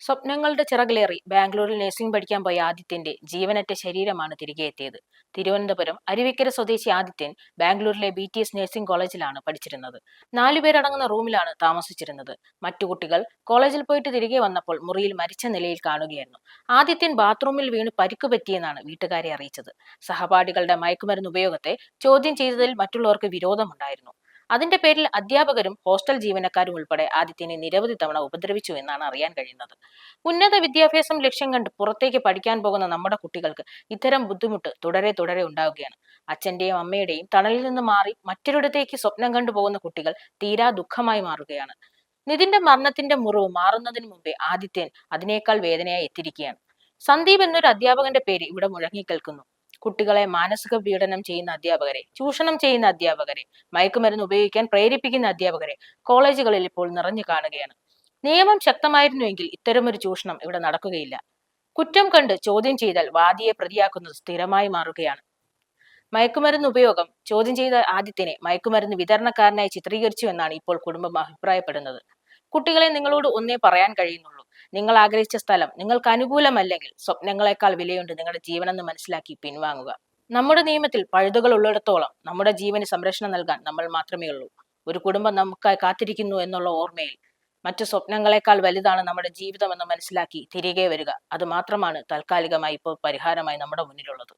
സ്വപ്നങ്ങളുടെ ചിറകിലേറി ബാംഗ്ലൂരിൽ നഴ്സിംഗ് പഠിക്കാൻ പോയ ആദിത്യന്റെ ജീവനറ്റ ശരീരമാണ് തിരികെ എത്തിയത്. തിരുവനന്തപുരം അരുവിക്കര സ്വദേശി ആദിത്യൻ ബാംഗ്ലൂരിലെ BTS നഴ്സിംഗ് കോളേജിലാണ് പഠിച്ചിരുന്നത്. 4 പേരടങ്ങുന്ന റൂമിലാണ് താമസിച്ചിരുന്നത്. മറ്റു കുട്ടികൾ കോളേജിൽ പോയിട്ട് തിരികെ വന്നപ്പോൾ മുറിയിൽ മരിച്ച നിലയിൽ കാണുകയായിരുന്നു. ആദിത്യൻ ബാത്റൂമിൽ വീണ് പരിക്ക് പറ്റിയെന്നാണ് വീട്ടുകാരെ അറിയിച്ചത്. സഹപാഠികളുടെ മയക്കുമരുന്ന് ഉപയോഗത്തെ ചോദ്യം ചെയ്തതിൽ മറ്റുള്ളവർക്ക് വിരോധമുണ്ടായിരുന്നു. അതിന്റെ പേരിൽ അധ്യാപകരും ഹോസ്റ്റൽ ജീവനക്കാരും ഉൾപ്പെടെ ആദിത്യനെ നിരവധി തവണ ഉപദ്രവിച്ചു എന്നാണ് അറിയാൻ കഴിയുന്നത്. ഉന്നത വിദ്യാഭ്യാസം ലക്ഷ്യം കണ്ട് പുറത്തേക്ക് പഠിക്കാൻ പോകുന്ന നമ്മുടെ കുട്ടികൾക്ക് ഇത്തരം ബുദ്ധിമുട്ട് തുടരെ തുടരെ ഉണ്ടാവുകയാണ്. അച്ഛന്റെയും അമ്മയുടെയും തണലിൽ നിന്ന് മാറി മറ്റൊരിടത്തേക്ക് സ്വപ്നം കണ്ടുപോകുന്ന കുട്ടികൾ തീരാ ദുഃഖമായി മാറുകയാണ്. നിതിന്റെ മരണത്തിന്റെ മുറിവ് മാറുന്നതിന് മുമ്പേ ആദിത്യൻ അതിനേക്കാൾ വേദനയായി എത്തിയിരിക്കുകയാണ്. സന്ദീപ് എന്നൊരു അധ്യാപകന്റെ പേര് ഇവിടെ മുഴങ്ങിക്കേൾക്കുന്നു. കുട്ടികളെ മാനസിക പീഡനം ചെയ്യുന്ന അധ്യാപകരെ, ചൂഷണം ചെയ്യുന്ന അധ്യാപകരെ, മയക്കുമരുന്ന് ഉപയോഗിക്കാൻ പ്രേരിപ്പിക്കുന്ന അധ്യാപകരെ കോളേജുകളിൽ ഇപ്പോൾ നിറഞ്ഞു കാണുകയാണ്. നിയമം ശക്തമായിരുന്നുവെങ്കിൽ ഇത്തരമൊരു ചൂഷണം ഇവിടെ നടക്കുകയില്ല. കുറ്റം കണ്ട് ചോദ്യം ചെയ്താൽ വാദിയെ പ്രതിയാക്കുന്നത് സ്ഥിരമായി മാറുകയാണ്. മയക്കുമരുന്ന് ഉപയോഗം ചോദ്യം ചെയ്ത ആദിത്യനെ മയക്കുമരുന്ന് വിതരണക്കാരനായി ചിത്രീകരിച്ചു എന്നാണ് ഇപ്പോൾ കുടുംബം അഭിപ്രായപ്പെടുന്നത്. കുട്ടികളെ, നിങ്ങളോട് ഒന്നേ പറയാൻ കഴിയുന്നുള്ളൂ. നിങ്ങൾ ആഗ്രഹിച്ച സ്ഥലം നിങ്ങൾക്ക് അനുകൂലമല്ലെങ്കിൽ സ്വപ്നങ്ങളെക്കാൾ വിലയുണ്ട് നിങ്ങളുടെ ജീവനെന്ന് മനസ്സിലാക്കി പിൻവാങ്ങുക. നമ്മുടെ നിയമത്തിൽ പഴുതുകൾ ഉള്ളിടത്തോളം നമ്മുടെ ജീവന് സംരക്ഷണം നൽകാൻ നമ്മൾ മാത്രമേ ഉള്ളൂ. ഒരു കുടുംബം നമുക്കായി കാത്തിരിക്കുന്നു എന്നുള്ള ഓർമ്മയിൽ മറ്റു സ്വപ്നങ്ങളെക്കാൾ വലുതാണ് നമ്മുടെ ജീവിതം എന്ന് മനസ്സിലാക്കി തിരികെ വരിക. അത് മാത്രമാണ് താൽക്കാലികമായി ഇപ്പോൾ പരിഹാരമായി നമ്മുടെ മുന്നിലുള്ളത്.